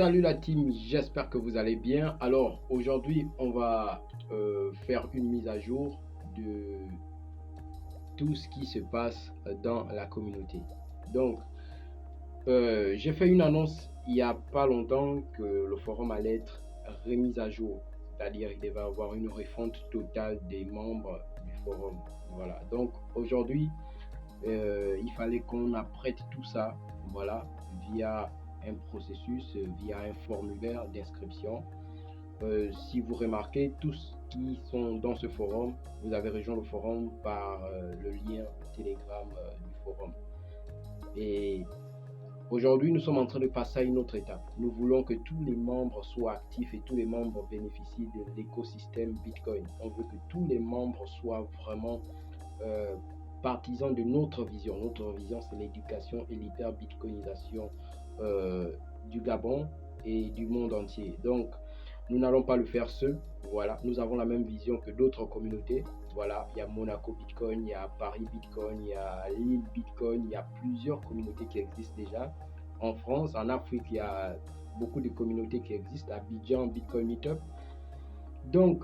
Salut la team, j'espère que vous allez bien. Alors aujourd'hui, on va faire une mise à jour de tout ce qui se passe dans la communauté. Donc, j'ai fait une annonce il n'y a pas longtemps que le forum allait être remis à jour. C'est-à-dire il devait avoir une refonte totale des membres du forum. Voilà. Donc aujourd'hui, il fallait qu'on apprête tout ça, voilà, via un processus, via un formulaire d'inscription. Si vous remarquez, tous qui sont dans ce forum, vous avez rejoint le forum par le lien Telegram du forum. Et aujourd'hui, nous sommes en train de passer à une autre étape. Nous voulons que tous les membres soient actifs et tous les membres bénéficient de l'écosystème Bitcoin. On veut que tous les membres soient vraiment partisans de notre vision. Notre vision, c'est l'éducation et l'hyper-bitcoinisation du Gabon et du monde entier. Donc, nous n'allons pas le faire seul. Voilà, nous avons la même vision que d'autres communautés. Voilà, il y a Monaco Bitcoin, il y a Paris Bitcoin, il y a Lille Bitcoin, il y a plusieurs communautés qui existent déjà. En France, en Afrique, il y a beaucoup de communautés qui existent. Abidjan Bitcoin Meetup. Donc,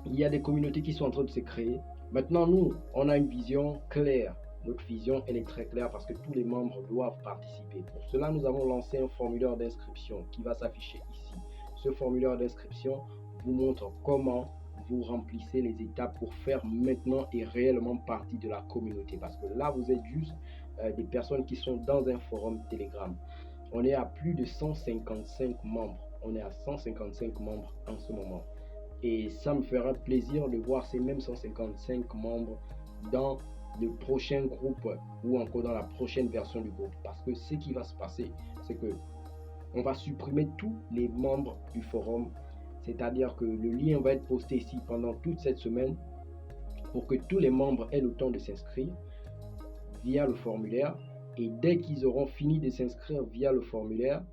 il y a des communautés qui sont en train de se créer. Maintenant, nous, on a une vision claire. Notre vision, elle est très claire parce que tous les membres doivent participer. Pour cela, nous avons lancé un formulaire d'inscription qui va s'afficher ici. Ce formulaire d'inscription vous montre comment vous remplissez les étapes pour faire maintenant et réellement partie de la communauté. Parce que là, vous êtes juste des personnes qui sont dans un forum Telegram. On est à plus de 155 membres. On est à 155 membres en ce moment. Et ça me fera plaisir de voir ces mêmes 155 membres dans le prochain groupe ou encore dans la prochaine version du groupe. Parce que ce qui va se passer, c'est que on va supprimer tous les membres du forum. C'est-à-dire que le lien va être posté ici pendant toute cette semaine pour que tous les membres aient le temps de s'inscrire via le formulaire. Et dès qu'ils auront fini de s'inscrire via le formulaire,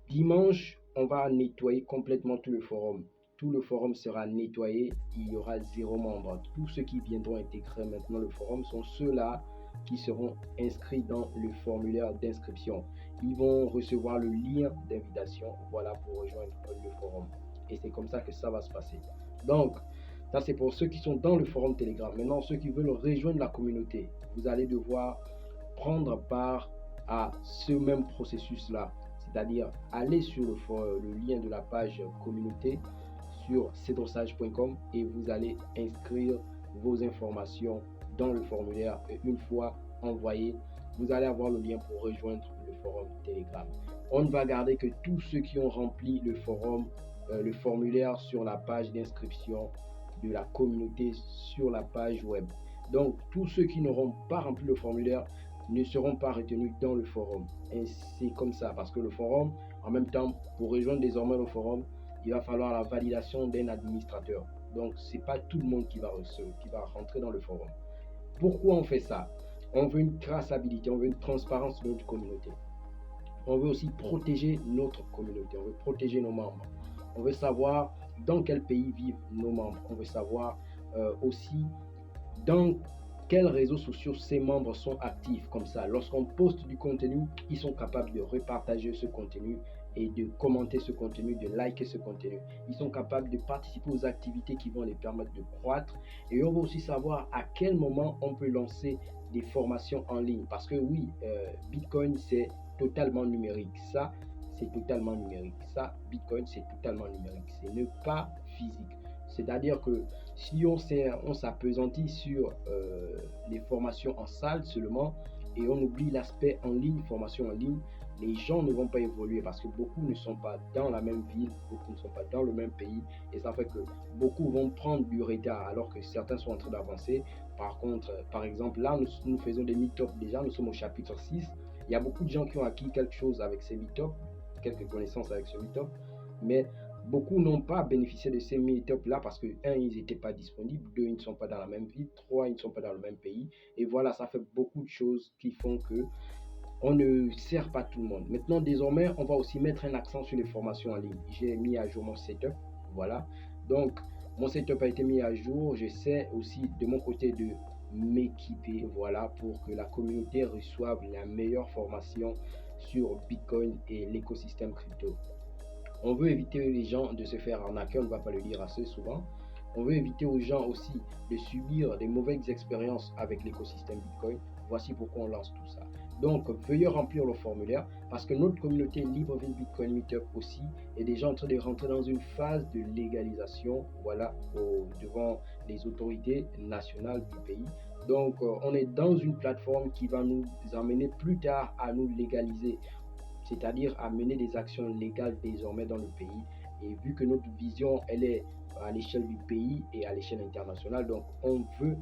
dimanche, on va nettoyer complètement tout le forum. Tout le forum sera nettoyé, il y aura 0 membre. Tous ceux qui viendront intégrer maintenant le forum sont ceux-là qui seront inscrits dans le formulaire d'inscription. Ils vont recevoir le lien d'invitation, voilà, pour rejoindre le forum. Et c'est comme ça que ça va se passer. Donc, ça c'est pour ceux qui sont dans le forum Telegram. Maintenant, ceux qui veulent rejoindre la communauté, vous allez devoir prendre part à ce même processus-là. C'est-à-dire aller sur le lien de la page communauté sur cedrosage.com et vous allez inscrire vos informations dans le formulaire et une fois envoyé, vous allez avoir le lien pour rejoindre le forum Telegram. On ne va garder que tous ceux qui ont rempli le forum, le formulaire sur la page d'inscription de la communauté sur la page web. Donc tous ceux qui n'auront pas rempli le formulaire ne seront pas retenus dans le forum. Et c'est comme ça, parce que le forum, en même temps, pour rejoindre désormais le forum, il va falloir la validation d'un administrateur. Donc, c'est pas tout le monde qui va rentrer dans le forum. Pourquoi on fait ça? On veut une traçabilité, on veut une transparence de notre communauté. On veut aussi protéger notre communauté, on veut protéger nos membres. On veut savoir dans quel pays vivent nos membres. On veut savoir aussi dans quels réseaux sociaux ces membres sont actifs. Comme ça, lorsqu'on poste du contenu, ils sont capables de repartager ce contenu et de commenter ce contenu, de liker ce contenu. Ils sont capables de participer aux activités qui vont les permettre de croître. Et on va aussi savoir à quel moment on peut lancer des formations en ligne. Parce que oui, Bitcoin, c'est totalement numérique. Ça, c'est totalement numérique. Ça, Bitcoin, c'est totalement numérique. Ce n'est pas physique. C'est-à-dire que si on s'appesantit sur les formations en salle seulement et on oublie l'aspect en ligne, formation en ligne, les gens ne vont pas évoluer parce que beaucoup ne sont pas dans la même ville, beaucoup ne sont pas dans le même pays et ça fait que beaucoup vont prendre du retard alors que certains sont en train d'avancer. Par contre, par exemple, là, nous faisons des meet-up déjà, nous sommes au chapitre 6. Il y a beaucoup de gens qui ont acquis quelque chose avec ces meet-up, quelques connaissances avec ce meet-up, mais beaucoup n'ont pas bénéficié de ces meet-up là parce que, un, ils n'étaient pas disponibles, deux, ils ne sont pas dans la même ville, trois, ils ne sont pas dans le même pays. Et voilà, ça fait beaucoup de choses qui font que on ne sert pas tout le monde. Maintenant, désormais, on va aussi mettre un accent sur les formations en ligne. J'ai mis à jour mon setup, voilà. Donc, mon setup a été mis à jour. J'essaie aussi de mon côté de m'équiper, voilà, pour que la communauté reçoive la meilleure formation sur Bitcoin et l'écosystème crypto. On veut éviter les gens de se faire arnaquer, on ne va pas le dire assez souvent. On veut éviter aux gens aussi de subir des mauvaises expériences avec l'écosystème Bitcoin. Voici pourquoi on lance tout ça. Donc, veuillez remplir le formulaire parce que notre communauté Libreville Bitcoin Meetup aussi est déjà en train de rentrer dans une phase de légalisation, voilà, devant les autorités nationales du pays. Donc, on est dans une plateforme qui va nous amener plus tard à nous légaliser, c'est-à-dire à mener des actions légales désormais dans le pays. Et vu que notre vision, elle est à l'échelle du pays et à l'échelle internationale, donc on veut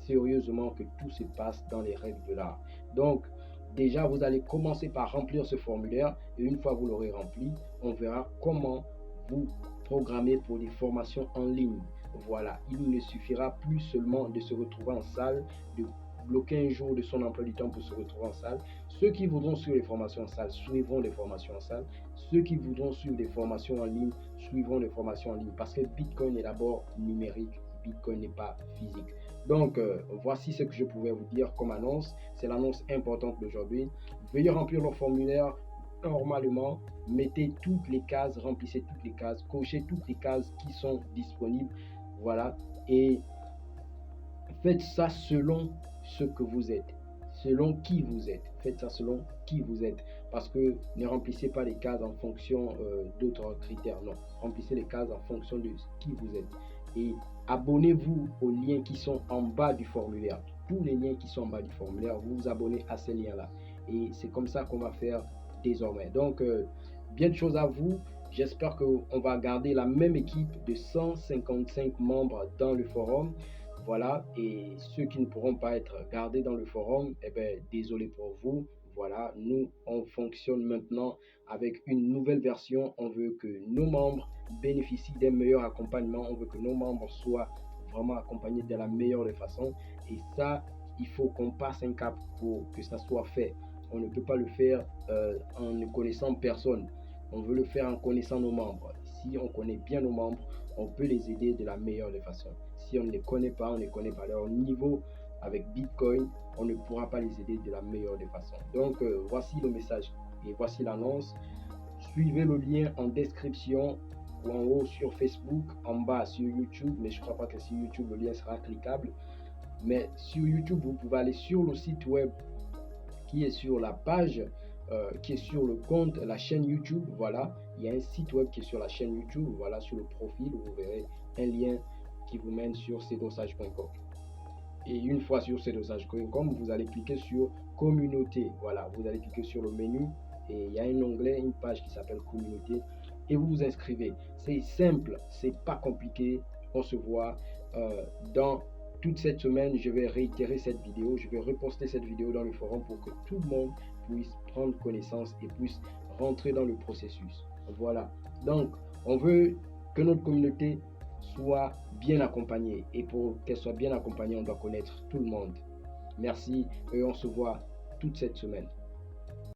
sérieusement que tout se passe dans les règles de l'art. Donc, déjà, vous allez commencer par remplir ce formulaire et une fois vous l'aurez rempli, on verra comment vous programmer pour des formations en ligne. Voilà, il ne suffira plus seulement de se retrouver en salle, de bloquer un jour de son emploi du temps pour se retrouver en salle. Ceux qui voudront suivre les formations en salle suivront les formations en salle. Ceux qui voudront suivre des formations en ligne suivront les formations en ligne parce que Bitcoin est d'abord numérique, Bitcoin n'est pas physique. Donc, voici ce que je pouvais vous dire comme annonce. C'est l'annonce importante d'aujourd'hui. Veuillez remplir le formulaire normalement. Mettez toutes les cases, remplissez toutes les cases, cochez toutes les cases qui sont disponibles. Voilà. Et faites ça selon ce que vous êtes, selon qui vous êtes. Faites ça selon qui vous êtes. Parce que ne remplissez pas les cases en fonction d'autres critères. Non. Remplissez les cases en fonction de qui vous êtes. Et abonnez-vous aux liens qui sont en bas du formulaire. Tous les liens qui sont en bas du formulaire, vous vous abonnez à ces liens-là. Et c'est comme ça qu'on va faire désormais. Donc, bien de choses à vous. J'espère qu'on va garder la même équipe de 155 membres dans le forum. Voilà, et ceux qui ne pourront pas être gardés dans le forum, eh bien, désolé pour vous. Voilà, nous, on fonctionne maintenant avec une nouvelle version. On veut que nos membres bénéficient d'un meilleur accompagnement. On veut que nos membres soient vraiment accompagnés de la meilleure des façons. Et ça, il faut qu'on passe un cap pour que ça soit fait. On ne peut pas le faire en ne connaissant personne. On veut le faire en connaissant nos membres. Si on connaît bien nos membres, on peut les aider de la meilleure des façons. Si on ne les connaît pas, on ne connaît pas leur niveau avec Bitcoin, on ne pourra pas les aider de la meilleure des façons. Donc, voici le message et voici l'annonce. Suivez le lien en description ou en haut sur Facebook, en bas sur YouTube, mais je ne crois pas que sur YouTube, le lien sera cliquable. Mais sur YouTube, vous pouvez aller sur le site web qui est sur la page, qui est sur le compte, la chaîne YouTube. Voilà, il y a un site web qui est sur la chaîne YouTube. Voilà, sur le profil, vous verrez un lien qui vous mène sur cdosage.com. Et une fois sur cdosage.com, vous allez cliquer sur communauté. Voilà, vous allez cliquer sur le menu et il y a un onglet, une page qui s'appelle communauté et vous vous inscrivez. C'est simple, c'est pas compliqué. On se voit dans toute cette semaine. Je vais réitérer cette vidéo, je vais reposter cette vidéo dans le forum pour que tout le monde puisse prendre connaissance et puisse rentrer dans le processus. Voilà, donc on veut que notre communauté soit bien accompagnée et pour qu'elle soit bien accompagnée, on doit connaître tout le monde. Merci et on se voit toute cette semaine.